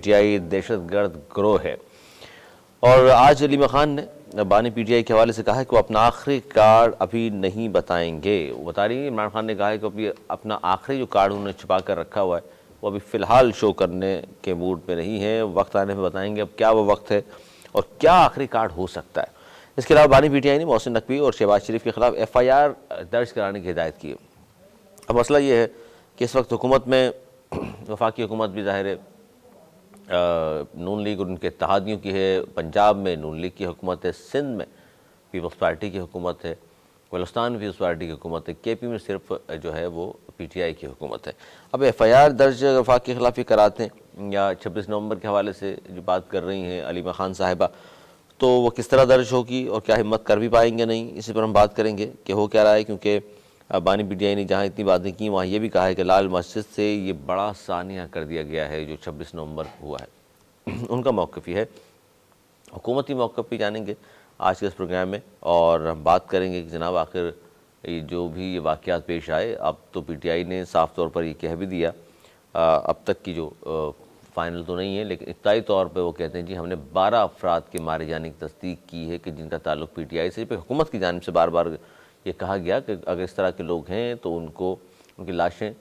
T I دہشت گرد گروہ ہے۔ اور آج علی خان نے بانی پی ٹی آئی کے حوالے سے کہا ہے کہ وہ اپنا آخری کارڈ ابھی نہیں بتائیں گے۔ وہ بتا رہی ہیں عمران خان نے کہا ہے کہ ابھی اپنا آخری جو کارڈ انہوں نے چھپا کر رکھا ہوا ہے وہ ابھی فی الحال شو کرنے کے موڈ میں نہیں ہے، وقت آنے پہ بتائیں گے اب کیا وہ وقت ہے اور کیا آخری کارڈ ہو سکتا ہے۔ اس کے علاوہ بانی پی ٹی آئی نے محسن نقوی اور شہباز شریف کے خلاف ایف آئی آر درج کرانے کی ہدایت کی ہے۔ اب مسئلہ یہ ہے کہ اس وقت حکومت میں وفاقی حکومت بھی ظاہر ہے نون لیگ اور ان کے اتحادیوں کی ہے، پنجاب میں نون لیگ کی حکومت ہے، سندھ میں پیپلز پارٹی کی حکومت ہے، بلوچستان میں پیپلز پارٹی کی حکومت ہے، کے پی میں صرف جو ہے وہ پی ٹی آئی کی حکومت ہے۔ اب ایف آئی آر درج وفاق کے خلاف یہ کراتے ہیں یا 26 نومبر کے حوالے سے جو بات کر رہی ہیں علیمہ خان صاحبہ، تو وہ کس طرح درج ہوگی اور کیا ہمت کر بھی پائیں گے نہیں، اسی پر ہم بات کریں گے کہ ہو کیا رہا ہے، کیونکہ بانی پی ٹی آئی نے جہاں اتنی باتیں کی وہاں یہ بھی کہا ہے کہ لال مسجد سے یہ بڑا سانحہ کر دیا گیا ہے جو 26 نومبر ہوا ہے۔ ان کا موقف یہ ہے، حکومتی موقف بھی جانیں گے آج کے اس پروگرام میں، اور ہم بات کریں گے کہ جناب آخر جو بھی یہ واقعات پیش آئے، اب تو پی ٹی آئی نے صاف طور پر یہ کہہ بھی دیا، اب تک کی جو فائنل تو نہیں ہے لیکن ابتدائی طور پہ وہ کہتے ہیں جی ہم نے 12 افراد کے مارے جانے کی تصدیق کی ہے کہ جن کا تعلق پی ٹی آئی سے، حکومت کی جانب سے بار بار یہ کہا گیا کہ اگر اس طرح کے لوگ ہیں تو ان کی لاشیں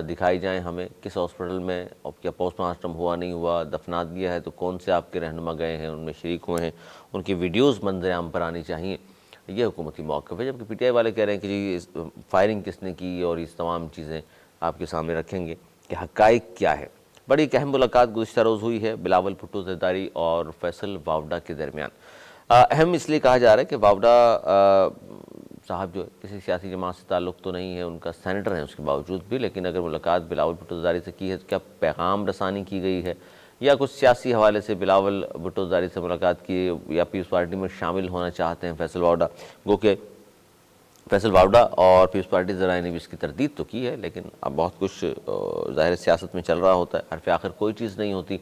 دکھائی جائیں ہمیں، کس ہاسپٹل میں، اور کیا پوسٹ مارٹم ہوا نہیں ہوا، دفنا دیا ہے تو کون سے آپ کے رہنما گئے ہیں ان میں شریک ہوئے ہیں، ان کی ویڈیوز منظر عام پر آنی چاہیے۔ یہ حکومتی موقف ہے، جبکہ پی ٹی آئی والے کہہ رہے ہیں کہ جی فائرنگ کس نے کی اور اس تمام چیزیں آپ کے سامنے رکھیں گے کہ حقائق کیا ہے۔ بڑی ایک اہم ملاقات گزشتہ روز ہوئی ہے بلاول بھٹو زرداری اور فیصل واوڈا کے درمیان۔ اہم اس لیے کہا جا رہا ہے کہ واوڈا صاحب جو کسی سیاسی جماعت سے تعلق تو نہیں ہے، ان کا سینیٹر ہیں اس کے باوجود بھی، لیکن اگر ملاقات بلاول بھٹو زرداری سے کی ہے تو کیا پیغام رسانی کی گئی ہے یا کچھ سیاسی حوالے سے بلاول بھٹو زرداری سے ملاقات کی یا پیپلز پارٹی میں شامل ہونا چاہتے ہیں فیصل واوڈا؟ گو کہ فیصل واوڈا اور پیپلز پارٹی ذرائع نے بھی اس کی تردید تو کی ہے، لیکن اب بہت کچھ ظاہر سیاست میں چل رہا ہوتا ہے، حرف آخر کوئی چیز نہیں ہوتی۔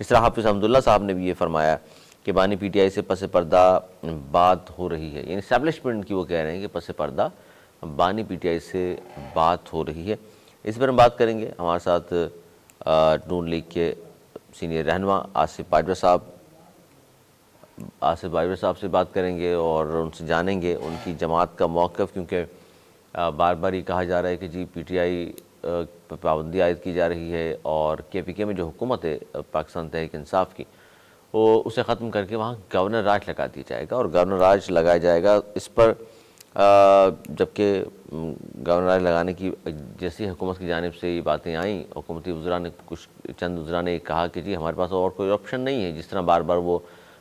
اس طرح حافظ حمداللہ صاحب نے بھی یہ فرمایا کہ بانی پی ٹی آئی سے پس پردہ بات ہو رہی ہے، یعنی اسٹیبلشمنٹ کی وہ کہہ رہے ہیں کہ پس پردہ بانی پی ٹی آئی سے بات ہو رہی ہے۔ اس پر ہم بات کریں گے، ہمارے ساتھ نون لیگ کے سینئر رہنما آصف باجوہ صاحب سے بات کریں گے اور ان سے جانیں گے ان کی جماعت کا موقف، کیونکہ بار بار یہ کہا جا رہا ہے کہ جی پی ٹی آئی پر پابندی عائد کی جا رہی ہے اور کے پی کے میں جو حکومت ہے پاکستان تحریک انصاف کی، وہ اسے ختم کر کے وہاں گورنر راج لگا دیا جائے گا اور گورنر راج لگایا جائے گا اس پر، جبکہ گورنر راج لگانے کی جیسی حکومت کی جانب سے یہ باتیں آئیں، حکومتی وزراء نے چند وزراء نے کہا کہ جی ہمارے پاس اور کوئی آپشن نہیں ہے، جس طرح بار بار وہ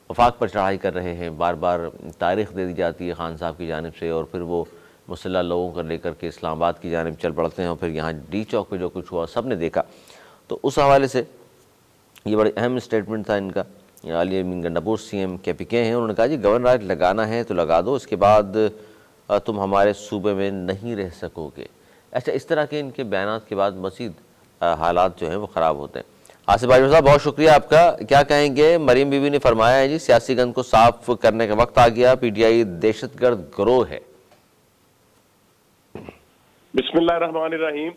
وفاق پر چڑھائی کر رہے ہیں، بار بار تاریخ دے دی جاتی ہے خان صاحب کی جانب سے اور پھر وہ مسلح لوگوں کو لے کر کے اسلام آباد کی جانب چل پڑتے ہیں اور پھر یہاں ڈی چوک پہ جو کچھ ہوا سب نے دیکھا، تو اس حوالے سے یہ بڑے اہم اسٹیٹمنٹ تھا ان کا۔ علی امین گنڈاپور سی ایم کے پی کے ہیں، انہوں نے کہا جی گورنر راج لگانا ہے تو لگا دو، اس کے بعد تم ہمارے صوبے میں نہیں رہ سکو گے۔ اچھا، اس طرح کے ان کے بیانات کے بعد مزید حالات جو ہیں وہ خراب ہوتے ہیں۔ آصف باجوہ صاحب بہت شکریہ آپ کا، کیا کہیں گے؟ مریم بی بی نے فرمایا ہے جی سیاسی گند کو صاف کرنے کا وقت آ گیا، پی ٹی آئی دہشت گرد گروہ ہے۔ بسم اللہ الرحمن الرحیم،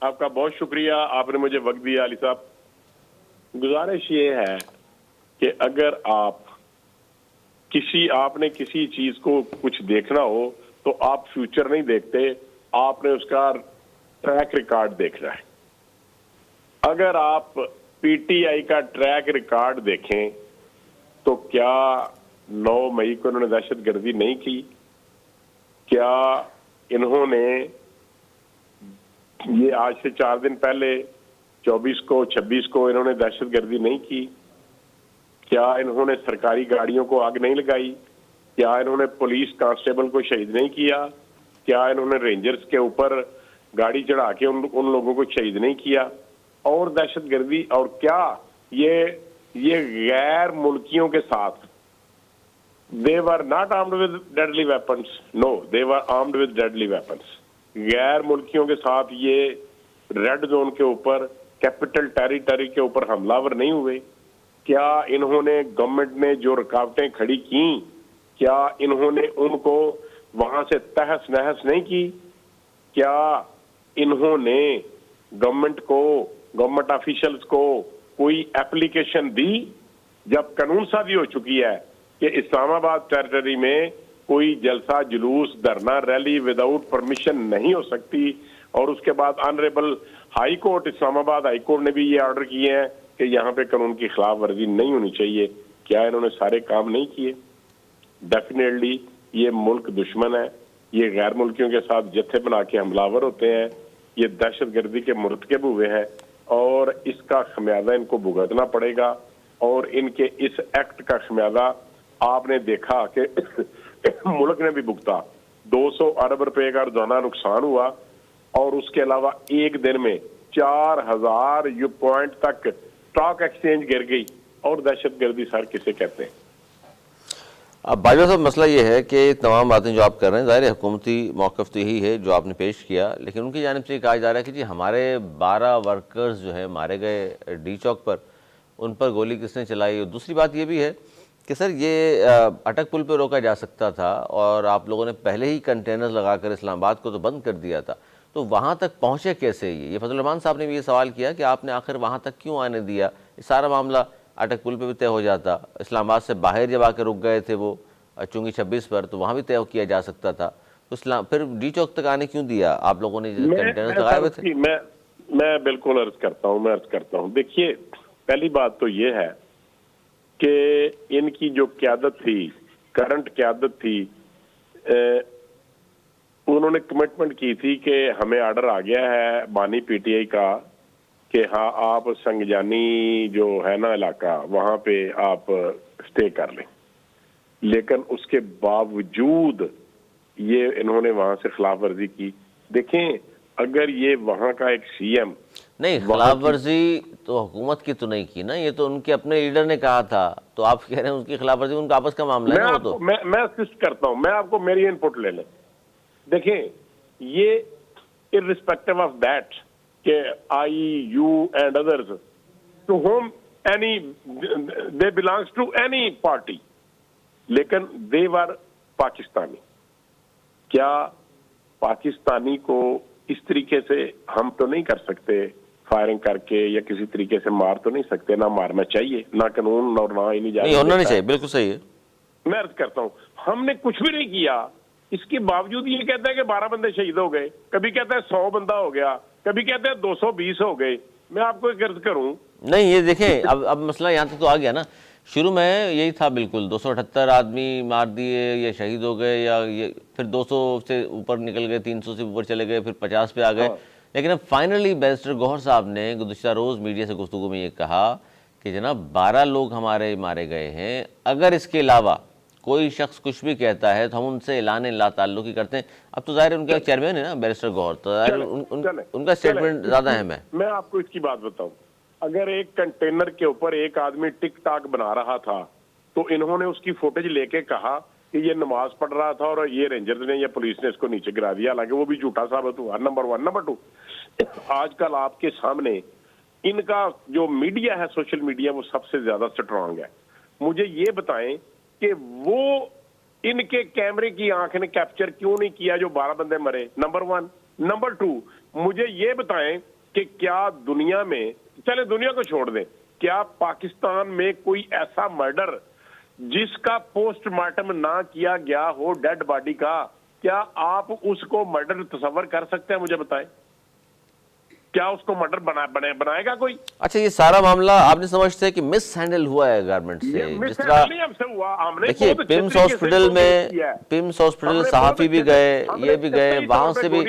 آپ کا بہت شکریہ، آپ نے مجھے وقت دیا۔ علی صاحب، گزارش یہ ہے کہ اگر آپ نے کسی چیز کو کچھ دیکھنا ہو تو آپ فیوچر نہیں دیکھتے، آپ نے اس کا ٹریک ریکارڈ دیکھنا ہے۔ اگر آپ پی ٹی آئی کا ٹریک ریکارڈ دیکھیں تو کیا 9 مئی کو انہوں نے دہشت گردی نہیں کی؟ کیا انہوں نے یہ آج سے 4 دن پہلے 24 کو 26 کو انہوں نے دہشت گردی نہیں کی؟ کیا انہوں نے سرکاری گاڑیوں کو آگ نہیں لگائی؟ کیا انہوں نے پولیس کانسٹیبل کو شہید نہیں کیا؟ کیا انہوں نے رینجرز کے اوپر گاڑی چڑھا کے ان لوگوں کو شہید نہیں کیا؟ اور دہشت گردی، اور کیا یہ غیر ملکیوں کے ساتھ they were not armed with deadly weapons, no, they were armed with deadly weapons. غیر ملکیوں کے ساتھ یہ ریڈ زون کے اوپر، کیپٹل ٹیریٹری کے اوپر حملہ ور نہیں ہوئے؟ کیا انہوں نے گورنمنٹ نے جو رکاوٹیں کھڑی کی، کیا انہوں نے ان کو وہاں سے تہس نہس نہیں کی؟ کیا انہوں نے گورنمنٹ آفیشلز کو کوئی اپلیکیشن دی جب قانون سازی ہو چکی ہے کہ اسلام آباد ٹیریٹری میں کوئی جلسہ جلوس دھرنا ریلی وداؤٹ پرمیشن نہیں ہو سکتی، اور اس کے بعد آنریبل ہائی کورٹ اسلام آباد ہائی کورٹ نے بھی یہ آرڈر کیے ہیں کہ یہاں پہ قانون کی خلاف ورزی نہیں ہونی چاہیے، کیا انہوں نے سارے کام نہیں کیے؟ ڈیفینیٹلی یہ ملک دشمن ہے، یہ غیر ملکیوں کے ساتھ جتھے بنا کے حملہ ور ہوتے ہیں، یہ دہشت گردی کے مرتکب ہوئے ہیں، اور اس کا خمیازہ ان کو بھگتنا پڑے گا، اور ان کے اس ایکٹ کا خمیازہ آپ نے دیکھا کہ ملک نے بھی بھگتا۔ 200 ارب روپے کا روزانہ نقصان ہوا، اور اس کے علاوہ ایک دن میں 4000 پوائنٹ تک اسٹاک ایکسچینج گر گئی، اور دہشت گردی سر کسے کہتے ہیں؟ اب باجوہ صاحب مسئلہ یہ ہے کہ تمام باتیں جو آپ کر رہے ہیں ظاہر حکومتی موقف تو یہی ہے جو آپ نے پیش کیا، لیکن ان کی جانب سے یہ کہا جا رہا ہے کہ جی ہمارے 12 ورکرز جو ہیں مارے گئے ڈی چوک پر، ان پر گولی کس نے چلائی؟ اور دوسری بات یہ بھی ہے کہ سر یہ اٹک پل پہ روکا جا سکتا تھا، اور آپ لوگوں نے پہلے ہی کنٹینرز لگا کر اسلام آباد کو تو بند کر دیا تھا، تو وہاں تک پہنچے کیسے؟ یہ فضل الرحمان صاحب نے بھی یہ سوال کیا کہ آپ نے آخر وہاں تک کیوں آنے دیا؟ یہ سارا معاملہ اٹک پل پہ بھی طے ہو جاتا، اسلام آباد سے باہر جب آ کے رک گئے تھے وہ چونگی 26 پر، تو وہاں بھی طے کیا جا سکتا تھا، تو پھر ڈی چوک تک آنے کیوں دیا؟ آپ لوگوں نے کنٹینرز لگائے ہوئے تھے۔ میں بالکل عرض کرتا ہوں دیکھیے، پہلی بات تو یہ ہے کہ ان کی جو قیادت تھی، کرنٹ قیادت تھی، انہوں نے کمٹمنٹ کی تھی کہ ہمیں آرڈر آ گیا ہے بانی پی ٹی آئی کا کہ ہاں آپ سنگجانی جو ہے نا علاقہ، وہاں پہ آپ اسٹے کر لیں، لیکن اس کے باوجود یہ انہوں نے وہاں سے خلاف ورزی کی۔ دیکھیں، اگر یہ وہاں کا ایک سی ایم نہیں، خلاف ورزی تو حکومت کی تو نہیں کی نا، یہ تو ان کے اپنے لیڈر نے کہا تھا، تو آپ کہہ رہے ہیں ان کی خلاف ورزی ان کا آپس کا معاملہ ہے نا وہ تو۔ میں اسسٹ کرتا ہوں، میں آپ کو میری ان پٹ لے لیں۔ دیکھیں، یہ irrespective of that کہ I you and others to whom any they belongs to any party, لیکن they were پاکستانی۔ کیا پاکستانی کو اس طریقے سے ہم تو نہیں کر سکتے، فائرنگ کر کے یا کسی طریقے سے مار تو نہیں سکتے، نہ مارنا چاہیے، نہ قانون اور نہ ہی نہیں ہونا نہیں چاہیے، بالکل صحیح ہے۔ میں عرض کرتا ہوں، ہم نے کچھ بھی نہیں کیا، اس کے باوجود یہ کہتا ہے کہ 12 بندے شہید ہو گئے، کبھی کہتا ہے 100 بندہ ہو گیا، کبھی کہتا ہے 220 ہو گئے۔ میں آپ کو ایک عرض کروں، نہیں یہ دیکھیں اب مسئلہ یہاں تک تو آ گیا نا، شروع میں یہی تھا بالکل، 278 آدمی مار دیے یا شہید ہو گئے، یا یہ پھر 200 سے اوپر نکل گئے، 300 سے اوپر چلے گئے، پھر 50 پہ آ گئے، لیکن اب فائنلی بیرسٹر گوہر صاحب نے گزشتہ روز میڈیا سے گفتگو میں یہ کہا کہ جناب 12 لوگ ہمارے مارے گئے ہیں، اگر اس کے علاوہ کوئی شخص کچھ بھی کہتا ہے تو ہم ان سے اعلان لا تعلقی کرتے ہیں۔ اب تو ظاہر ان کا چیئرمین ہے نا بیرسٹر گوہر، تو ظاہر ان کا سٹیٹمنٹ زیادہ اہم ہے۔ میں آپ کو اس کی بات بتاؤں، اگر ایک کنٹینر کے اوپر ایک آدمی ٹک ٹاک بنا رہا تھا تو انہوں نے اس کی فوٹیج لے کے کہا کہ یہ نماز پڑھ رہا تھا اور یہ رینجرز نے یا پولیس نے اس کو نیچے گرا دیا، حالانکہ وہ بھی جھوٹا ثابت ہوا۔ نمبر 1۔ نمبر 2، آج کل آپ کے سامنے ان کا جو میڈیا ہے، سوشل میڈیا، وہ سب سے زیادہ سٹرانگ ہے۔ مجھے یہ بتائیں کہ وہ ان کے کیمرے کی آنکھ نے کیپچر کیوں نہیں کیا جو 12 بندے مرے؟ نمبر 1۔ نمبر 2، مجھے یہ بتائیں کہ کیا دنیا میں، چلے دنیا کو چھوڑ دیں، کیا پاکستان میں کوئی ایسا مرڈر جس کا پوسٹ مارٹم نہ کیا گیا ہو ڈیڈ باڈی کا، کیا آپ اس کو مرڈر تصور کر سکتے ہیں؟ مجھے بتائیں، کیا اس کو مرڈر بنائے گا کوئی؟ اچھا، یہ سارا معاملہ آپ نے سمجھتے ہیں کہ مس ہینڈل ہوا ہے گورنمنٹ سے؟ جس طرح دیکھیے پمس ہاسپٹل میں صحافی بھی گئے، یہ بھی گئے، وہاں سے بھی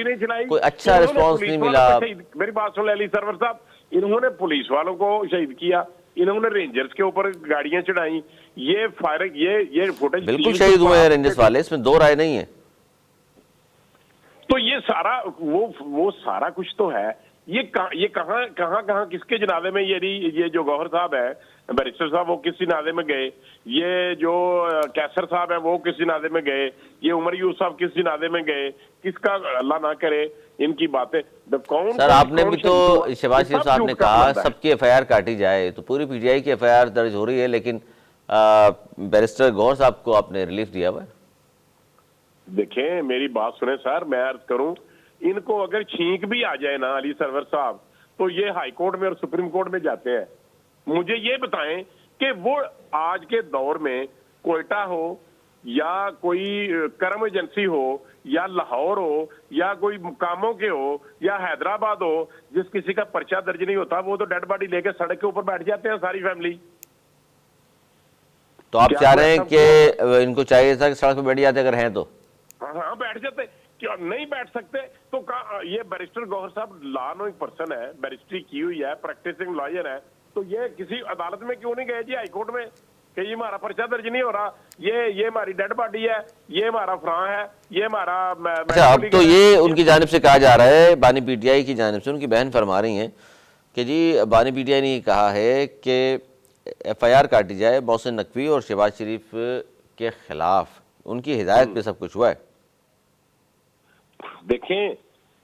کوئی اچھا رسپانس نہیں ملا۔ میری بات سن لیں علی سرور صاحب، انہوں نے پولیس والوں کو شہید کیا، انہوں نے رینجرز کے اوپر گاڑیاں چڑھائیں، یہ فائرنگ، یہ فوٹیج بالکل شہید ہوئے ہیں رینجرز والے، اس میں دو رائے نہیں ہے۔ تو یہ سارا وہ سارا کچھ تو ہے، یہ کہاں کس کے جنازے میں، یہ جو گوہر صاحب ہے، بیرسٹر صاحب، وہ کس جنازے میں گئے، یہ جو کیسر صاحب ہے وہ کس جنازے میں گئے، یہ عمر یوسف صاحب کس جنازے میں گئے، کس کا اللہ نہ کرے ان کی باتیں۔ سر آپ نے بھی تو شہباز شریف صاحب نے کہا سب کی ایف آئی آر کاٹی جائے، تو پوری پی ٹی آئی کی ایف آئی آر درج ہو رہی ہے، لیکن بیرسٹر گوہر صاحب کو آپ نے ریلیف دیا ہوا ہے۔ دیکھیں میری بات سنیں سر، میں عرض کروں، ان کو اگر چھینک بھی آ جائے نا علی سرور صاحب، تو یہ ہائی کورٹ میں اور سپریم کورٹ میں جاتے ہیں، مجھے یہ بتائیں کہ وہ آج کے دور میں کوئٹہ ہو یا کوئی کرم ایجنسی ہو یا لاہور ہو یا کوئی مقاموں کے ہو یا حیدرآباد ہو، جس کسی کا پرچہ درج نہیں ہوتا وہ تو ڈیڈ باڈی لے کے سڑک کے اوپر بیٹھ جاتے ہیں ساری فیملی. تو آپ چاہ رہے ہیں کہ ان کو چاہیے تھا کہ سڑک پہ بیٹھ جاتے اگر ہیں تو؟ ہاں بیٹھ جاتے. کیا نہیں بیٹھ سکتے؟ تو یہ بیرسٹر گوہر صاحب لا نوئنگ پرسن ہے، بیرسٹری کی ہوئی ہے، پریکٹسنگ لائر ہے، تو یہ کسی عدالت میں کیوں نہیں گئے جی ہائی کورٹ میں کہ یہ ہمارا پرچہ درج نہیں ہو رہا، یہ ہماری ڈیڈ باڈی ہے، یہ ہمارا فراں ہے، یہ ہمارا. اچھا، اب تو یہ ان کی جانب سے کہا جا رہا ہے، بانی پی ٹی آئی کی جانب سے ان کی بہن فرما رہی ہیں کہ جی بانی پی ٹی آئی نے یہ کہا ہے کہ ایف آئی آر کاٹی جائے محسن نقوی اور شہباز شریف کے خلاف، ان کی ہدایت پہ سب کچھ ہوا ہے. دیکھیں،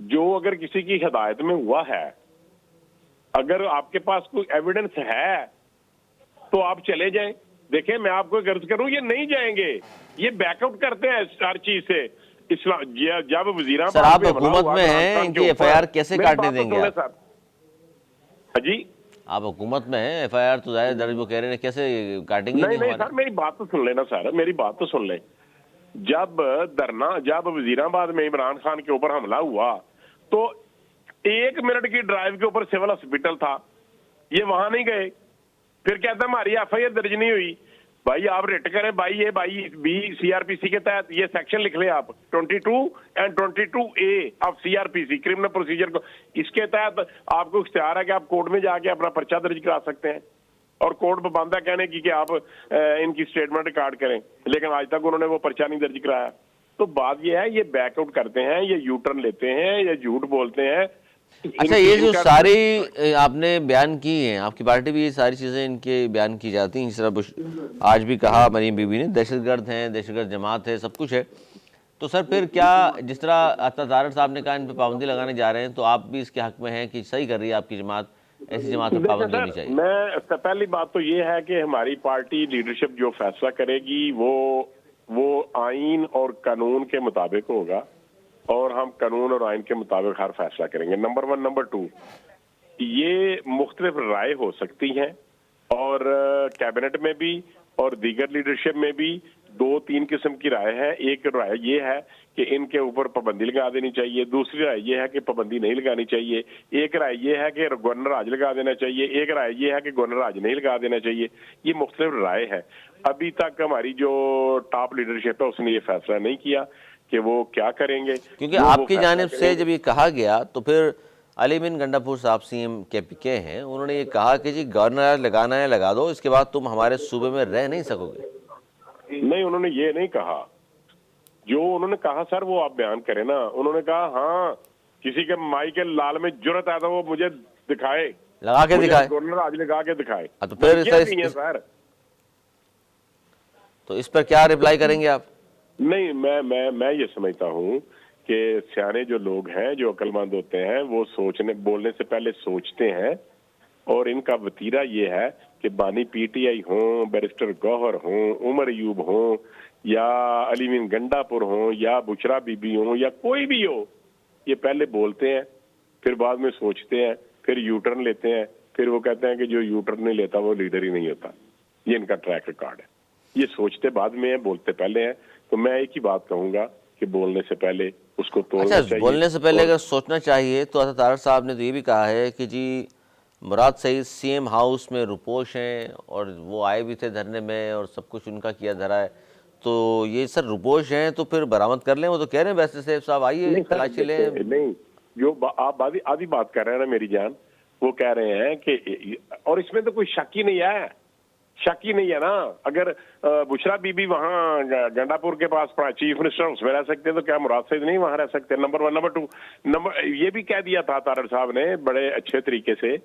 جو اگر کسی کی ہدایت میں ہوا ہے، اگر آپ کے پاس کوئی ایویڈنس ہے تو آپ چلے جائیں. دیکھیں میں آپ کو عرض کروں، یہ نہیں جائیں گے، یہ بیک آؤٹ کرتے ہیں ہر چیز سے. جب وزیراں سر آپ حکومت میں ہیں، ان کی ایف آئی آر کیسے کاٹنے دیں گے آپ؟ جی آپ حکومت میں ہیں، ایف آئی آر تو ظاہر درج وہ کہہ رہے ہیں، کیسے کاٹیں گے؟ نہیں سر، میری بات تو سن لینا سر، میری بات تو سن لیں. جب وزیرآباد میں عمران خان کے اوپر حملہ ہوا تو 1 منٹ کی ڈرائیو کے اوپر سول ہاسپٹل تھا، یہ وہاں نہیں گئے. پھر کہتے ہیں ہماری ایف آئی آر درج نہیں ہوئی. بھائی آپ ریٹ کریں، بھائی بی سی آر پی سی کے تحت یہ سیکشن لکھ لیں آپ، 22 and 22A of C R P C criminal procedure کو. اس کے تحت آپ کو اختیار ہے کہ آپ کورٹ میں جا کے اپنا پرچہ درج کرا سکتے ہیں، اور کورٹ پابند ہے کہنے کی کہ آپ ان کی سٹیٹمنٹ ریکارڈ کریں، لیکن آج تک انہوں نے وہ پرچہ نہیں درج کرایا. تو بات یہ ہے، یہ بیک آؤٹ کرتے ہیں، یہ یو ٹرن لیتے ہیں، یہ جھوٹ بولتے ہیں. اچھا، یہ جو ساری آپ نے بیان کی ہیں، آپ کی پارٹی بھی یہ ساری چیزیں ان کے بیان کی جاتی ہیں، جس طرح آج بھی کہا مریم بی بی نے دہشت گرد ہیں، دہشت گرد جماعت ہے، سب کچھ ہے. تو سر پھر کیا جس طرح عطا طاہر صاحب نے کہا ان پہ پابندی لگانے جا رہے ہیں، تو آپ بھی اس کے حق میں ہیں کہ صحیح کر رہی ہے آپ کی جماعت، ایسی جماعت پر پابندی ہونی چاہیے؟ میں پہلی بات تو یہ ہے کہ ہماری پارٹی لیڈرشپ جو فیصلہ کرے گی وہ آئین اور قانون کے مطابق ہوگا، اور ہم قانون اور آئین کے مطابق ہر فیصلہ کریں گے. نمبر 1. نمبر 2، یہ مختلف رائے ہو سکتی ہیں، اور کیبنٹ میں بھی اور دیگر لیڈرشپ میں بھی 2-3 قسم کی رائے ہے. ایک رائے یہ ہے کہ ان کے اوپر پابندی لگا دینی چاہیے، دوسری رائے یہ ہے کہ پابندی نہیں لگانی چاہیے، ایک رائے یہ ہے کہ گورنر راج لگا دینا چاہیے، ایک رائے یہ ہے کہ گورنر راج نہیں لگا دینا چاہیے. یہ مختلف رائے ہے. ابھی تک ہماری جو ٹاپ لیڈرشپ ہے اس نے یہ فیصلہ نہیں کیا کہ وہ کیا کریں گے. کیونکہ آپ کی جانب سے جب یہ کہا گیا تو پھر علی بن گنڈاپور صاحب سی ایم کے پی کے ہیں، انہوں نے یہ کہا کہ جی گورنر لگانا ہے لگا دو، اس کے بعد تم ہمارے صوبے میں رہ نہیں سکو گے. نہیں، انہوں نے یہ نہیں کہا. جو انہوں نے کہا سر وہ آپ بیان کریں نا. انہوں نے کہا ہاں کسی کے مائی کے لال میں جرت ہے تو وہ مجھے دکھائے، لگا کے دکھائے، گورنر آج لگا کے دکھائے. تو پھر سر تو اس پر کیا رپلائی کریں گے آپ؟ نہیں، میں یہ سمجھتا ہوں کہ سیانے جو لوگ ہیں، جو عقل مند ہوتے ہیں، وہ بولنے سے پہلے سوچتے ہیں. اور ان کا وتیرہ یہ ہے کہ بانی پی ٹی آئی ہوں، بیرسٹر گوہر ہوں، عمر ایوب ہوں، یا علی بن گنڈاپور ہوں، یا بشرا بی بی ہوں، یا کوئی بھی ہو، یہ پہلے بولتے ہیں، پھر بعد میں سوچتے ہیں، پھر یو ٹرن لیتے ہیں، پھر وہ کہتے ہیں کہ جو یو ٹرن نہیں لیتا وہ لیڈر ہی نہیں ہوتا. یہ ان کا ٹریک ریکارڈ ہے. یہ سوچتے بعد میں ہیں، بولتے پہلے ہیں. تو میں ایک ہی بات کہوں گا کہ بولنے سے پہلے اس کو توڑنا چاہیے. بولنے سے پہلے اگر سوچنا چاہیے تو عطا طاہر صاحب نے تو یہ بھی کہا ہے کہ جی مراد سعید سی ایم ہاؤس میں روپوش ہیں، اور وہ آئے بھی تھے دھرنے میں اور سب کچھ ان کا کیا دھرا ہے. تو یہ سر روپوش ہیں تو پھر برآمد کر لیں، وہ تو کہہ رہے ہیں ویسے سیف صاحب آئیے تلاشی لیں. نہیں، جو آپ آدھی بات کر رہے ہیں نا میری جان، وہ کہہ رہے ہیں کہ، اور اس میں تو کوئی شک ہی نہیں ہے، شک ہی نہیں ہے نا. اگر بشرا بی بی وہاں گنڈاپور کے پاس چیف منسٹر اس میں رہ سکتے ہیں تو کیا مراد سعید نہیں وہاں رہ سکتے؟ نمبر 1. نمبر 2، یہ بھی کہہ دیا تھا طاہر صاحب نے بڑے اچھے طریقے سے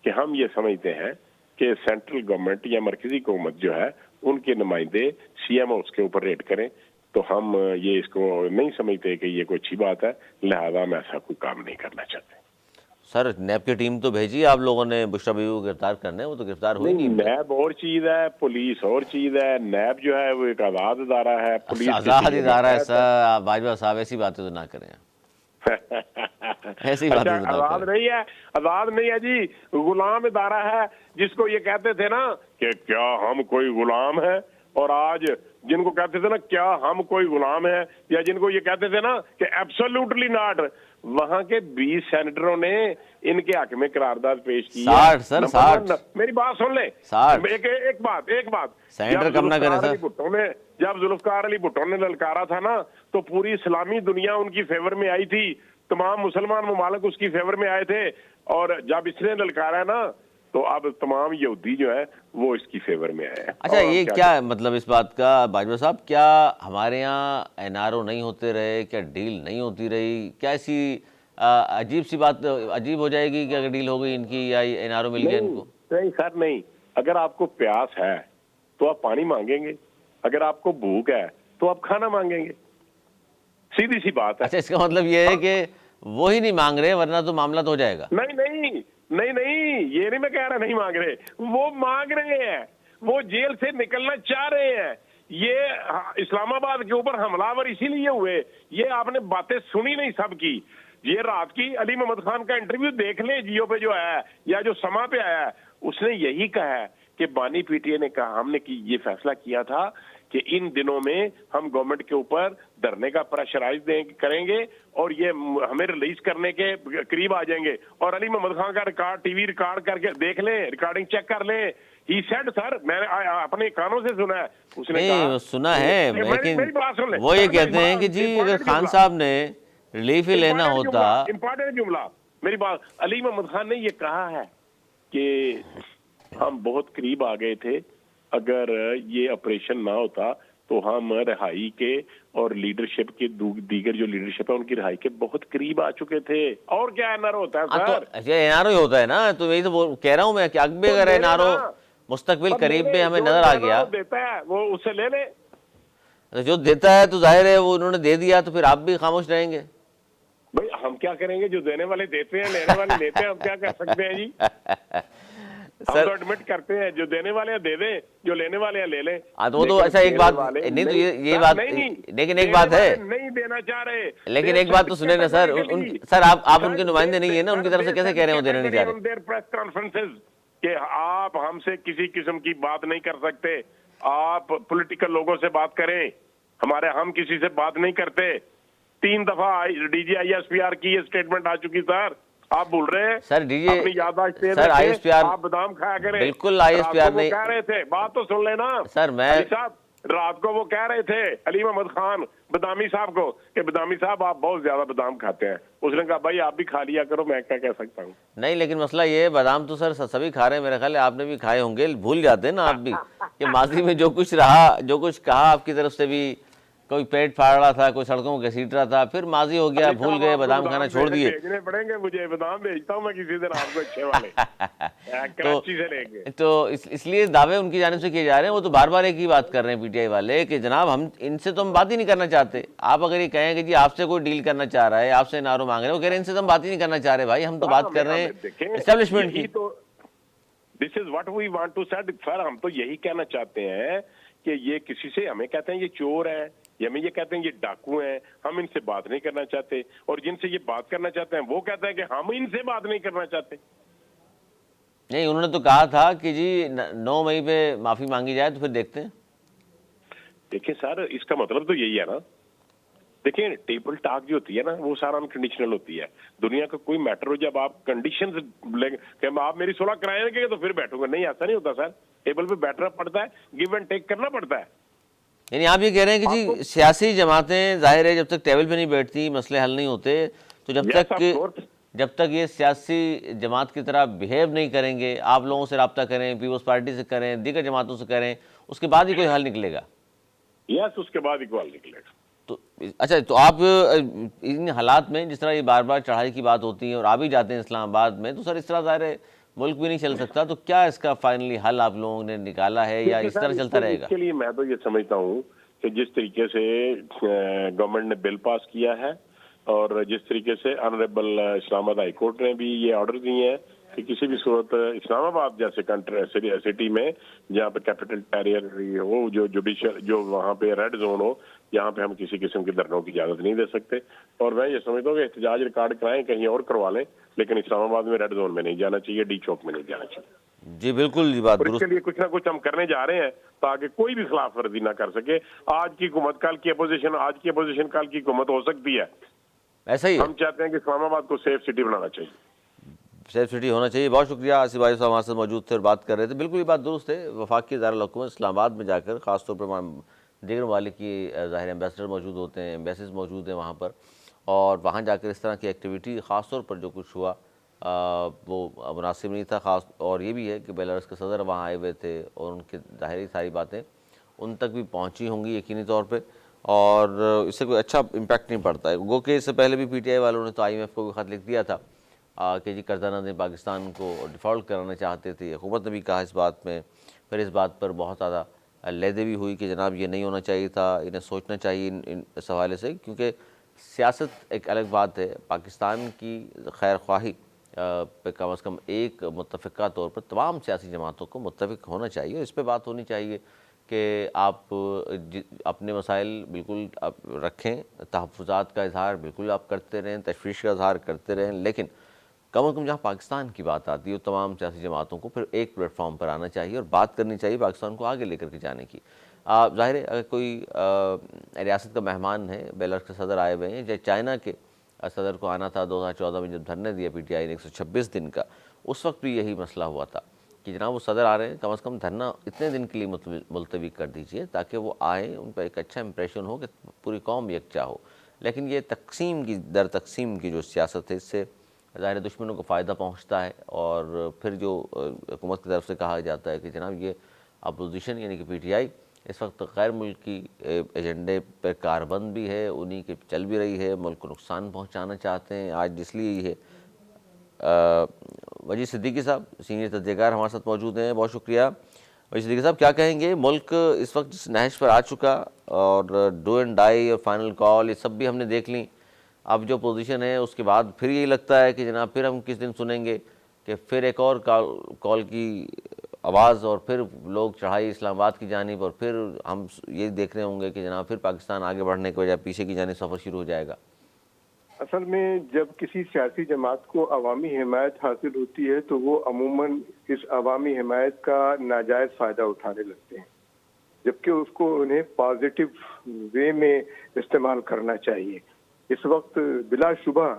کہ ہم یہ سمجھتے ہیں کہ سینٹرل گورنمنٹ یا مرکزی حکومت جو ہے ان کے نمائندے سی ایم اس کے اوپر ریڈ کریں. تو ہم یہ اس کو نہیں سمجھتے کہ یہ کوئی اچھی بات ہے، لہذا ہم ایسا کوئی کام نہیں کرنا چاہتے. سر نیب کی ٹیم تو بھیجی آپ لوگوں نے بشرا بیوی کو گرفتار کرنے، وہ تو گرفتار ہوئی نہیں. نیب اور چیز ہے، پولیس اور چیز ہے. نیب جو ہے وہ ایک آزاد ادارہ ہے، پولیس آزاد ادارہ ہے. سر باجوہ صاحب ایسی باتیں تو نہ کریں. ایسی بات اچھا جناب آزاد نہیں ہے، آزاد نہیں ہے جی، غلام ادارہ ہے جس کو یہ کہتے تھے نا کہ کیا ہم کوئی غلام ہے، اور آج جن کو کہتے تھے نا کیا ہم کوئی غلام ہے، یا جن کو یہ کہتے تھے نا کہ ایبسولوٹلی ناٹ، وہاں کے 20 سینیٹروں نے ان کے حق میں قرارداد پیش کی ہے۔ 60 سر، نمبر 60 ون، میری بات سن لیں، 60 ایک بات سینیٹر کم نہ کریں سر۔ جب ذوالفقار علی بھٹو نے للکارا تھا نا تو پوری اسلامی دنیا ان کی فیور میں آئی تھی، تمام مسلمان ممالک اس کی فیور میں آئے تھے، اور جب اس نے للکارا نا تو اب تمام یہودی جو ہے وہ اس کی فیور میں آئے ہیں۔ اچھا یہ کیا مطلب اس بات کا باجوہ صاحب، کیا ہمارے یہاں این آر او نہیں ہوتے رہے، کیا ڈیل نہیں ہوتی رہی، کیا ایسی عجیب سی بات عجیب ہو جائے گی کہ اگر ڈیل ہو گئی ان کی یا این آر او مل گیا ان کو؟ نہیں سر نہیں، اگر آپ کو پیاس ہے تو آپ پانی مانگیں گے، اگر آپ کو بھوک ہے تو آپ کھانا مانگیں گے، سیدھی سی بات ہے۔ اچھا اس کا مطلب یہ ہے کہ وہی نہیں مانگ رہے ورنہ تو معاملہ تو ہو جائے گا؟ نہیں، یہ نہیں میں کہہ رہا نہیں مانگ رہے، وہ مانگ رہے ہیں، وہ جیل سے نکلنا چاہ رہے ہیں۔ یہ اسلام آباد کے اوپر حملہ آور اسی لیے ہوئے، یہ آپ نے باتیں سنی نہیں سب کی، یہ رات کی علی محمد خان کا انٹرویو دیکھ لیں جیو پہ جو آیا ہے یا جو سما پہ آیا ہے، اس نے یہی کہا ہے کہ بانی پی ٹی اے نے کہا ہم نے یہ فیصلہ کیا تھا کہ ان دنوں میں ہم گورنمنٹ کے اوپر دھرنے کا پریشرائز کریں گے اور یہ ہمیں ریلیز کرنے کے قریب آ جائیں گے، اور علی محمد خان کا ریکارڈ ٹی وی ریکارڈ کر کے دیکھ لیں، ریکارڈنگ چیک کر لیں، ہی سیڈ سر، میں نے اپنے کانوں سے سنا ہے، اس نے کہا سنا ہے، لیکن میری بات سن لیں، وہ یہ کہتے ہیں کہ جی اگر خان صاحب نے ریلیف ہی لینا ہوتا۔ امپورٹنٹ جملہ میری بات، علی محمد خان نے یہ کہا ہے کہ ہم بہت قریب آ گئے تھے، اگر یہ آپریشن نہ ہوتا تو ہم رہائی کے اور لیڈرشپ کے دیگر جو لیڈرشپ ہے ان کی رہائی کے بہت قریب آ چکے تھے، اور کیا این آر او ہوتا ہے سر؟ این آر او ہی ہوتا ہے نا، تو یہی تو کہہ رہا ہوں میں کہ اگر اگر این آر او مستقبل قریب میں ہمیں نظر آ گیا، دیتا ہے وہ اس سے لے لیں، جو دیتا ہے تو ظاہر ہے وہ انہوں نے دے دیا تو پھر آپ بھی خاموش رہیں گے۔ بھائی ہم کیا کریں گے، جو دینے والے دیتے ہیں لینے والے لیتے ہیں، ہم کیا کر سکتے ہیں جی؟ ہم تو ایڈمٹ کرتے ہیں جو دینے والے ہیں دے دیں، جو لینے والے ہیں لے لیں۔ وہ تو ایسا ایک بات نہیں، تو یہ بات لیکن ایک بات ہے، نہیں دینا چاہ رہے، لیکن ایک بات تو سنیں نا سر، سر آپ ان کے نمائندے نہیں ہیں نا، ان کی طرف سے کیسے کہہ رہے ہیں وہ دینا نہیں چاہ رہے؟ پریس کانفرنسز کہ آپ ہم سے کسی قسم کی بات نہیں کر سکتے، آپ پولیٹیکل لوگوں سے بات کریں، ہم کسی سے بات نہیں کرتے۔ 3 دفعہ D G I S P R کی یہ اسٹیٹمنٹ آ چکی سر، آپ بھول رہے ہیں سر؟ ڈی جی اپنی یادداشت تیز سر، آئی ایس پی آر آپ بادام کھایا کریں، بالکل آئی ایس پی آر نہیں کہہ رہے تھے، بات تو سن لینا سر، میں علی صاحب، رات کو وہ کہہ رہے تھے علی محمد خان بادامی صاحب کو کہ بادامی صاحب آپ بہت زیادہ بادام کھاتے ہیں، اس نے کہا بھائی آپ بھی کھا لیا کرو، میں کیا کہہ سکتا ہوں۔ نہیں، لیکن مسئلہ یہ ہے بادام تو سر سبھی کھا رہے ہیں، میرا خیال ہے آپ نے بھی کھائے ہوں گے، بھول جاتے ہیں نا آپ بھی کہ ماضی میں جو کچھ رہا، جو کچھ کہا آپ کی طرف سے بھی، کوئی پیٹ پھاڑ رہا تھا، کوئی سڑکوں کو گھسیٹ رہا تھا، پھر ماضی ہو گیا، بھول گئے، بادام کھانا چھوڑ دیے۔ بھیجنے پڑیں گے مجھے، بادام بھیجتا ہوں میں کسی دن آپ کو اچھے والے کراچی سے لیں گے۔ تو اس لیے دعوے ان کی جانب سے کیے جا رہے ہیں، وہ تو بار بار ایک ہی بات کر رہے ہیں پی ٹی آئی والے کہ جناب ہم ان سے تو ہم بات ہی نہیں کرنا چاہتے۔ آپ اگر یہ کہیں کہ جی آپ سے کوئی ڈیل کرنا چاہ رہا ہے، آپ سے نارو مانگ رہے ہیں، وہ کہہ رہے ہیں ان سے تو ہم بات ہی نہیں کرنا چاہ رہے بھائی، ہم تو بات کر رہے ہیں اسٹیبلشمنٹ کی۔ This is what we want to said sir, ہم تو یہی کہنا چاہتے ہیں کہ یہ کسی سے ہمیں کہتے ہیں یہ چور ہے، یا ہمیں یہ کہتے ہیں یہ ڈاکو ہیں، ہم ان سے بات نہیں کرنا چاہتے، اور جن سے یہ بات کرنا چاہتے ہیں وہ کہتے ہیں کہ ہم ان سے بات نہیں کرنا چاہتے۔ نہیں، انہوں نے تو کہا تھا کہ جی 9 مئی پہ معافی مانگی جائے تو پھر دیکھتے ہیں۔ دیکھیں سر، اس کا مطلب تو یہی ہے نا، دیکھیں ٹیبل ٹاک جو ہوتی ہے نا وہ سارا انکنڈیشنل ہوتی ہے، دنیا کا کوئی میٹر ہو جب آپ کنڈیشنز کہ آپ میری صلح کرائیں گے تو پھر بیٹھوں گا، نہیں ایسا نہیں ہوتا سر، ٹیبل پہ بیٹھنا پڑتا ہے، گیو اینڈ ٹیک کرنا پڑتا ہے۔ یعنی آپ یہ کہہ رہے ہیں کہ جی سیاسی جماعتیں ظاہر ہے جب تک ٹیبل پہ نہیں بیٹھتی مسئلے حل نہیں ہوتے، تو جب تک یہ سیاسی جماعت کی طرح بیہیو نہیں کریں گے، آپ لوگوں سے رابطہ کریں، پیپلز پارٹی سے کریں، دیگر جماعتوں سے کریں، اس کے بعد ہی کوئی حل نکلے گا۔ یس، اس کے بعد ہی کوئی حل نکلے گا۔ تو اچھا، تو آپ ان حالات میں جس طرح یہ بار بار چڑھائی کی بات ہوتی ہے اور آ بھی جاتے ہیں اسلام آباد میں، تو سر اس طرح ظاہر ہے ملک بھی نہیں چل سکتا، تو کیا اس کا فائنلی حل آپ لوگوں نے نکالا ہے یا اس طرح چلتا رہے گا؟ اس کے لیے میں تو یہ سمجھتا ہوں کہ جس طریقے سے گورنمنٹ نے بل پاس کیا ہے اور جس طریقے سے آنریبل اسلام آباد ہائی کورٹ نے بھی یہ آرڈر دیے ہیں کہ کسی بھی صورت اسلام آباد جیسے سٹی میں جہاں پہ کیپٹل ٹیریٹری ہو، جو جوڈیشل جو وہاں پہ ریڈ زون ہو، یہاں پہ ہم کسی قسم کے دھرنوں کی اجازت نہیں دے سکتے. اور میں یہ سمجھتا ہوں کہ احتجاج ریکارڈ کرائیں, کہیں اور کروا لیں, لیکن اسلام آباد میں ریڈ زون میں نہیں جانا چاہیے, ڈی چوک میں نہیں جانا چاہیے. جی بالکل, یہ بات اور اس کے درست. لیے کچھ نہ کچھ ہم کرنے جا رہے ہیں تاکہ کوئی بھی خلاف ورزی نہ کر سکے. آج کی حکومت کل کی اپوزیشن, آج کی اپوزیشن کل کی حکومت ہو سکتی ہے. ایسا ہی ہے, ہم چاہتے ہیں کہ اسلام آباد کو سیف سٹی بنانا چاہیے. سیف سٹی ہونا چاہیے. بہت شکریہ, آصف بھائی صاحب ہمارے ساتھ موجود تھے اور بات کر رہے تھے. بالکل یہ بات درست ہے. وفاقی دارالحکومت اسلام آباد میں جا کر, خاص طور پر دیگر ممالک کی ظاہر ایمبیسڈر موجود ہوتے ہیں, ایمبیسیز موجود ہیں وہاں پر, اور وہاں جا کر اس طرح کی ایکٹیویٹی, خاص طور پر جو کچھ ہوا وہ مناسب نہیں تھا. خاص اور یہ بھی ہے کہ بیلاروس کے صدر وہاں آئے ہوئے تھے, اور ان کی ظاہری ساری باتیں ان تک بھی پہنچی ہوں گی یقینی طور پہ, اور اس سے کوئی اچھا امپیکٹ نہیں پڑتا ہے. گو کہ اس سے پہلے بھی پی ٹی آئی والوں نے تو آئی ایم ایف کو بھی خط لکھ دیا تھا کہ جی قرضہ نہ دیں, پاکستان کو ڈیفالٹ کرانا چاہتے تھے. حکومت نے بھی کہا اس بات میں, پھر اس بات پر بہت زیادہ لیدے بھی ہوئی کہ جناب یہ نہیں ہونا چاہیے تھا, انہیں سوچنا چاہیے اس حوالے سے, کیونکہ سیاست ایک الگ بات ہے. پاکستان کی خیر خواہی پہ کم از کم ایک متفقہ طور پر تمام سیاسی جماعتوں کو متفق ہونا چاہیے, اور اس پہ بات ہونی چاہیے کہ آپ اپنے مسائل بالکل رکھیں, تحفظات کا اظہار بالکل آپ کرتے رہیں, تشویش کا اظہار کرتے رہیں, لیکن کم از کم جہاں پاکستان کی بات آتی ہے تمام سیاسی جماعتوں کو پھر ایک پلیٹ فارم پر آنا چاہیے اور بات کرنی چاہیے پاکستان کو آگے لے کر کے جانے کی. ظاہر ہے اگر کوئی ریاست کا مہمان ہے, بیلاروس کے صدر آئے ہوئے ہیں, یا چائنا کے صدر کو آنا تھا 2014 میں جب دھرنے دیا پی ٹی آئی نے 126 دن کا, اس وقت بھی یہی مسئلہ ہوا تھا کہ جناب وہ صدر آ رہے ہیں, کم از کم دھرنا اتنے دن کے لیے ملتوی کر دیجئے تاکہ وہ آئیں, ان پہ ایک اچھا امپریشن ہو کہ پوری قوم یکجا ہو. لیکن یہ تقسیم کی در تقسیم کی جو سیاست ہے, اس سے ظاہر دشمنوں کو فائدہ پہنچتا ہے, اور پھر جو حکومت کی طرف سے کہا جاتا ہے کہ جناب یہ اپوزیشن یعنی کہ پی ٹی آئی اس وقت غیر ملکی ایجنڈے پر کاربند بھی ہے, انہی کے چل بھی رہی ہے, ملک کو نقصان پہنچانا چاہتے ہیں. آج اس لیے یہ ہے. وجید صدیقی صاحب سینئر تجزیہ کار ہمارے ساتھ موجود ہیں, بہت شکریہ. وجید صدیقی صاحب کیا کہیں گے, ملک اس وقت جس نہج پر آ چکا, اور ڈو اینڈ ڈائی اور فائنل کال یہ سب بھی ہم نے دیکھ لیں, اب جو پوزیشن ہے اس کے بعد پھر یہی لگتا ہے کہ جناب پھر ہم کس دن سنیں گے کہ پھر ایک اور کال کی آواز, اور پھر لوگ چڑھائی اسلام آباد کی جانب, اور پھر ہم یہ دیکھ رہے ہوں گے کہ جناب پھر پاکستان آگے بڑھنے کے بجائے پیچھے کی جانب سفر شروع ہو جائے گا. اصل میں جب کسی سیاسی جماعت کو عوامی حمایت حاصل ہوتی ہے تو وہ عموماً اس عوامی حمایت کا ناجائز فائدہ اٹھانے لگتے ہیں, جبکہ اس کو انہیں پازیٹو وے میں استعمال کرنا چاہیے. اس وقت بلا شبہ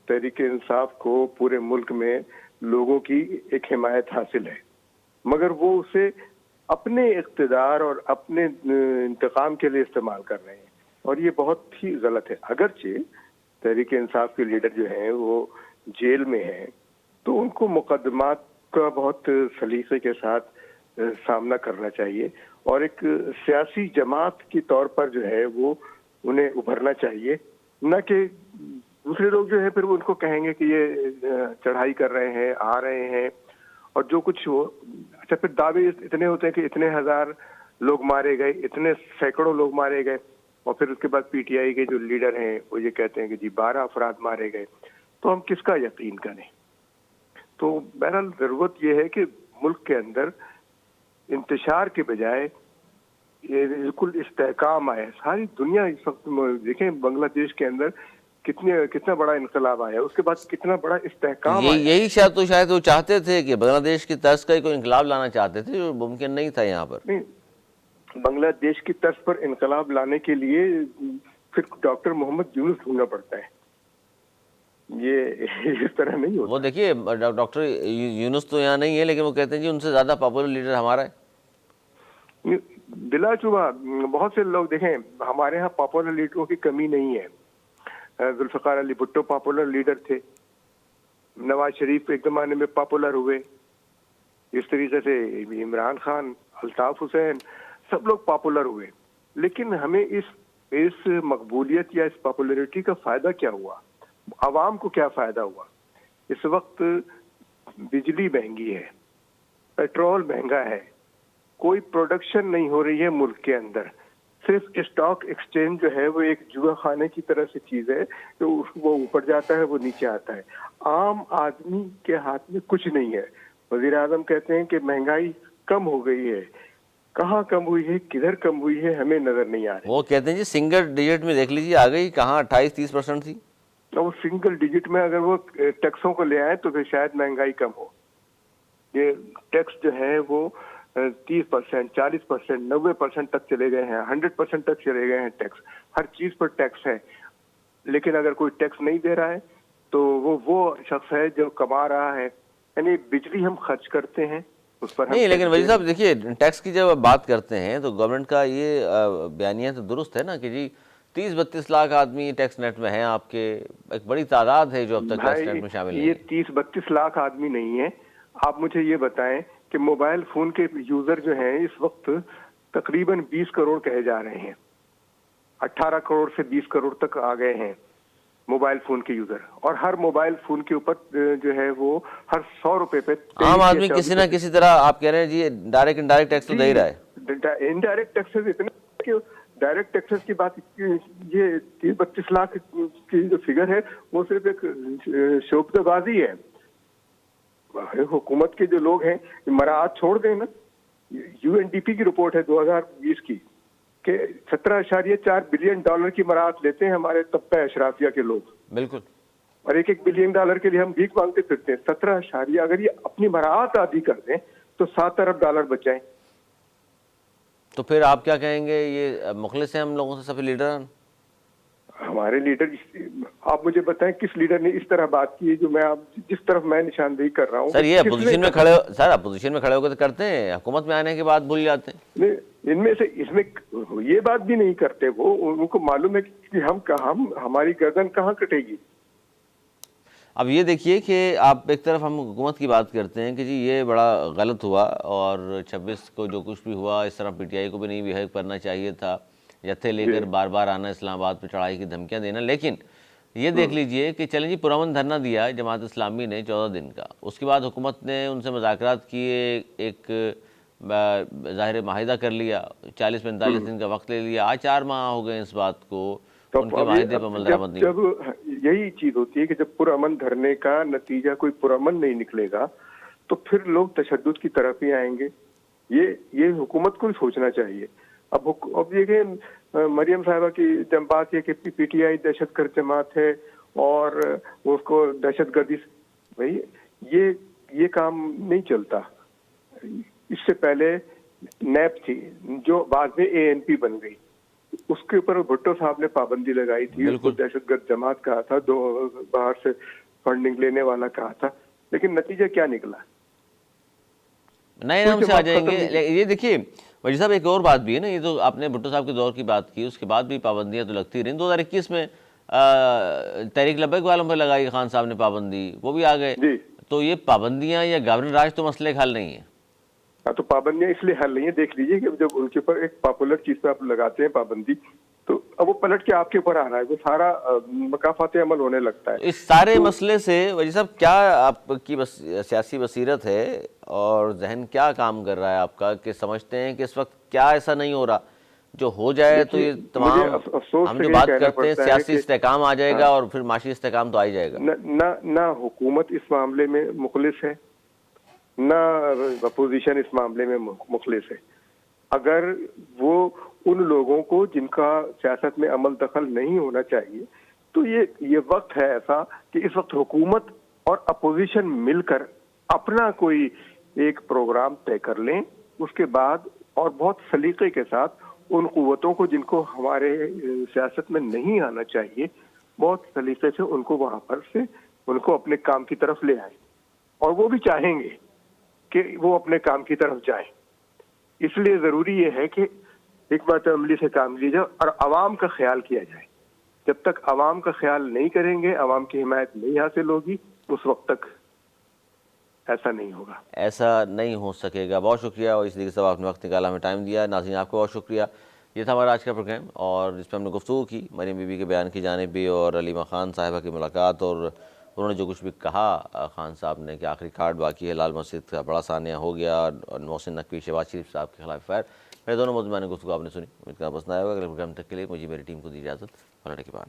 تحریک انصاف کو پورے ملک میں لوگوں کی ایک حمایت حاصل ہے, مگر وہ اسے اپنے اقتدار اور اپنے انتقام کے لیے استعمال کر رہے ہیں, اور یہ بہت ہی غلط ہے. اگرچہ تحریک انصاف کے لیڈر جو ہیں وہ جیل میں ہیں, تو ان کو مقدمات کا بہت سلیقے کے ساتھ سامنا کرنا چاہیے, اور ایک سیاسی جماعت کی طور پر جو ہے وہ انہیں ابھرنا چاہیے, نہ کہ دوسرے لوگ جو ہے پھر وہ ان کو کہیں گے کہ یہ چڑھائی کر رہے ہیں, آ رہے ہیں, اور جو کچھ ہو. اچھا پھر دعوے اتنے ہوتے ہیں کہ اتنے ہزار لوگ مارے گئے, اتنے سینکڑوں لوگ مارے گئے, اور پھر اس کے بعد پی ٹی آئی کے جو لیڈر ہیں وہ یہ کہتے ہیں کہ جی 12 افراد مارے گئے. تو ہم کس کا یقین کریں؟ تو بہرحال ضرورت یہ ہے کہ ملک کے اندر انتشار کے بجائے یہ بالکل استحکام آئے. ساری دنیا اس وقت دیکھیں بنگلہ دیش کے اندر کتنا بڑا انقلاب آیا, اس کے بعد کتنا بڑا استحکام آیا. یہی شاید وہ چاہتے تھے کہ بنگلہ دیش کی طرز کا کوئی انقلاب لانا چاہتے تھے, جو ممکن نہیں تھا یہاں پر. نہیں, بنگلہ دیش کی طرز پر انقلاب لانے کے لیے پھر ڈاکٹر محمد یونس ڈھونڈنا پڑتا ہے, یہ اس طرح نہیں ہوتا. وہ دیکھیے ڈاکٹر یونس تو یہاں نہیں ہے, لیکن وہ کہتے ہیں جی ان سے زیادہ پاپولر لیڈر ہمارا ہے. بلا شبہ بہت سے لوگ دیکھیں, ہمارے ہاں پاپولر لیڈروں کی کمی نہیں ہے. ذوالفقار علی بھٹو پاپولر لیڈر تھے, نواز شریف ایک زمانے میں پاپولر ہوئے, اس طریقے سے عمران خان, الطاف حسین, سب لوگ پاپولر ہوئے. لیکن ہمیں اس مقبولیت یا اس پاپولرٹی کا فائدہ کیا ہوا؟ عوام کو کیا فائدہ ہوا؟ اس وقت بجلی مہنگی ہے, پیٹرول مہنگا ہے, کوئی پروڈکشن نہیں ہو رہی ہے ملک کے اندر. صرف اسٹاک ایکسچینج جو ہے وہ ایک جوا خانے کی طرح سے چیز ہے, تو وہ اوپر جاتا ہے وہ نیچے آتا ہے. عام آدمی کے ہاتھ میں کچھ نہیں ہے. وزیر اعظم کہتے ہیں کہ مہنگائی کم ہو گئی ہے, کہاں کم ہوئی ہے، کدھر کم ہوئی ہے، ہمیں نظر نہیں آ رہی. وہ کہتے ہیں جی سنگل ڈیجٹ میں دیکھ لیجیے آ گئی، کہاں 28-30% تھی. وہ سنگل ڈیجٹ میں اگر وہ ٹیکسوں کو لے آئے تو پھر شاید مہنگائی کم ہو. یہ ٹیکس جو ہے وہ 30%، 40%، 90% تک چلے گئے ہیں، 100% تک چلے گئے ہیں ٹیکس. ہر چیز پر ٹیکس ہے. لیکن اگر کوئی ٹیکس نہیں دے رہا ہے تو وہ شخص ہے جو کما رہا ہے. یعنی بجلی ہم خرچ کرتے ہیں اس پر ہم نہیں، لیکن ٹیکس وزیر دے صاحب دیکھیے ٹیکس کی جب آپ بات کرتے ہیں تو گورنمنٹ کا یہ بیانیہ تو درست ہے نا کہ جی 30-32 لاکھ آدمی ٹیکس نیٹ میں ہیں آپ کے، ایک بڑی تعداد ہے جو اب تک ٹیکس نیٹ میں شامل نہیں یہ ہے. 30-32 لاکھ آدمی نہیں ہے. آپ مجھے یہ بتائیں کہ موبائل فون کے یوزر جو ہیں اس وقت تقریباً 20 کروڑ کہے جا رہے ہیں. 18 کروڑ سے 20 کروڑ تک آ گئے ہیں موبائل فون کے یوزر. اور ہر موبائل فون کے اوپر جو ہے وہ ہر 100 روپے پہ عام آدمی کسی نہ کسی طرح آپ کہہ رہے ہیں جی ڈائریکٹ انڈائریکٹ ٹیکس تو دے ہی رہا ہے. انڈائریکٹ ٹیکسز اتنے کہ ڈائریکٹ ٹیکسز کی بات، یہ 30-32 لاکھ کی جو فگر ہے وہ صرف ایک شوبدہ بازی ہے. حکومت کے جو لوگ ہیں مراعات چھوڑ دیں نا. UNDP کی رپورٹ ہے 2020 کی کہ $17.4 بلین کی مراعات لیتے ہیں ہمارے طبقہ اشرافیہ کے لوگ. بالکل. اور $1 بلین کے لیے ہم بھیک مانگتے پھرتے ہیں. 17 اگر یہ اپنی مراعات آدھی کر دیں تو $7 ارب بچائیں. تو پھر آپ کیا کہیں گے، یہ مخلص ہیں ہم لوگوں سے سب لیڈر؟ ہمارے لیڈر، آپ مجھے بتائیں کس لیڈر نے اس طرح بات کی ہے جو جس طرف میں نشاندہی کر رہا ہوں. سر یہ اپوزیشن میں کھڑے سر اپوزیشن میں کھڑے ہو کے تو کرتے ہیں، حکومت میں آنے کے بعد بھول جاتے ہیں. ان میں سے اس میں یہ بات بھی نہیں کرتے. وہ ان کو معلوم ہے کہ ہماری گردن کہاں کٹے گی. اب یہ دیکھیے کہ آپ ایک طرف ہم حکومت کی بات کرتے ہیں کہ جی یہ بڑا غلط ہوا اور 26 کو جو کچھ بھی ہوا اس طرح PTI کو بھی نہیں بیہیو کرنا چاہیے تھا، جتھے لے کر بار بار آنا، اسلام آباد پہ چڑھائی کی دھمکیاں دینا. لیکن یہ دیکھ لیجئے کہ چلیں جی پرامن دھرنا دیا جماعت اسلامی نے 14 دن کا، اس کے بعد حکومت نے ان سے مذاکرات کیے، ایک ظاہر معاہدہ کر لیا، 40-45 دن کا وقت لے لیا. آج 4 ماہ ہو گئے اس بات کو، ان کے معاہدے پر عمل درآمد نہیں. جب یہی چیز ہوتی ہے کہ جب پرامن دھرنے کا نتیجہ کوئی پرامن نہیں نکلے گا تو پھر لوگ تشدد کی طرف ہی آئیں گے. یہ حکومت کو سوچنا چاہیے. اب یہ کہ مریم صاحبہ کی جب بات یہ کہ PTI دہشت گرد جماعت ہے اور اس کو دہشت گردی، بھائی یہ کام نہیں چلتا. اس سے پہلے نیب تھی جو بعد میں ANP بن گئی، اس کے اوپر بھٹو صاحب نے پابندی لگائی تھی. اس کو دہشت گرد جماعت کہا تھا، باہر سے فنڈنگ لینے والا کہا تھا. لیکن نتیجہ کیا نکلا؟ نئے نام سے آ جائیں گے. یہ دیکھیے وزیر صاحب ایک اور بات بھی ہے نا، یہ تو آپ نے بھٹو صاحب کے دور کی بات کی، اس کے بعد بھی پابندیاں تو لگتی رہیں. 2021 میں تحریک لبیک والوں پہ لگائی خان صاحب نے پابندی، وہ بھی آ گئے. تو یہ پابندیاں یا گورنر راج تو مسئلے کا حل نہیں ہے. تو پابندیاں اس لیے حل نہیں ہے. دیکھ لیجیے کہ جب ان کے اوپر ایک پاپولر چیز پہ آپ لگاتے ہیں پابندی تو اب وہ پلٹ کے آپ کے اوپر آ رہا ہے، وہ سارا مکافات عمل ہونے لگتا ہے. اس سارے مسئلے سے وزیر صاحب کیا آپ کی سیاسی بصیرت ہے اور ذہن کیا کام کر رہا ہے آپ کا کہ سمجھتے ہیں کہ اس وقت کیا ایسا نہیں ہو رہا جو ہو جائے تو یہ تمام ہم جو بات کرتے ہیں سیاسی استحکام آ جائے گا اور پھر معاشی استحکام تو آ ہی جائے گا. نہ حکومت اس معاملے میں مخلص ہے، نہ اپوزیشن اس معاملے میں مخلص ہے. اگر وہ ان لوگوں کو جن کا سیاست میں عمل دخل نہیں ہونا چاہیے تو یہ وقت ہے ایسا کہ اس وقت حکومت اور اپوزیشن مل کر اپنا کوئی ایک پروگرام طے کر لیں. اس کے بعد اور بہت سلیقے کے ساتھ ان قوتوں کو جن کو ہمارے سیاست میں نہیں آنا چاہیے، بہت سلیقے سے ان کو وہاں پر سے ان کو اپنے کام کی طرف لے آئیں. اور وہ بھی چاہیں گے کہ وہ اپنے کام کی طرف جائیں. اس لیے ضروری یہ ہے کہ حکمت عملی سے کام لیا جائے اور عوام کا خیال کیا جائے. جب تک عوام کا خیال نہیں کریں گے، عوام کی حمایت نہیں حاصل ہوگی، اس وقت تک ایسا نہیں ہوگا، ایسا نہیں ہو سکے گا. بہت شکریہ اور اس لیے سب آپ نے وقت نکالا، ہمیں ٹائم دیا. ناظرین آپ کو بہت شکریہ. یہ تھا ہمارا آج کا پروگرام اور جس پہ ہم نے گفتگو کی مریم بی بی کے بیان کی جانب بھی اور علیمہ خان صاحبہ کی ملاقات اور انہوں نے جو کچھ بھی کہا خان صاحب نے کہ آخری کارڈ باقی ہے، لال مسجد کا بڑا سانحہ ہو گیا اور محسن نقوی شہباز شریف صاحب کے خلاف فائر. میرے دونوں موضوع میں نے گفتگو آپ نے سنی، امید کرنا پسند آیا ہوگا. اگلے پروگرام تک کے لیے مجھے میری ٹیم کو دی اجازت. فلاں کے بعد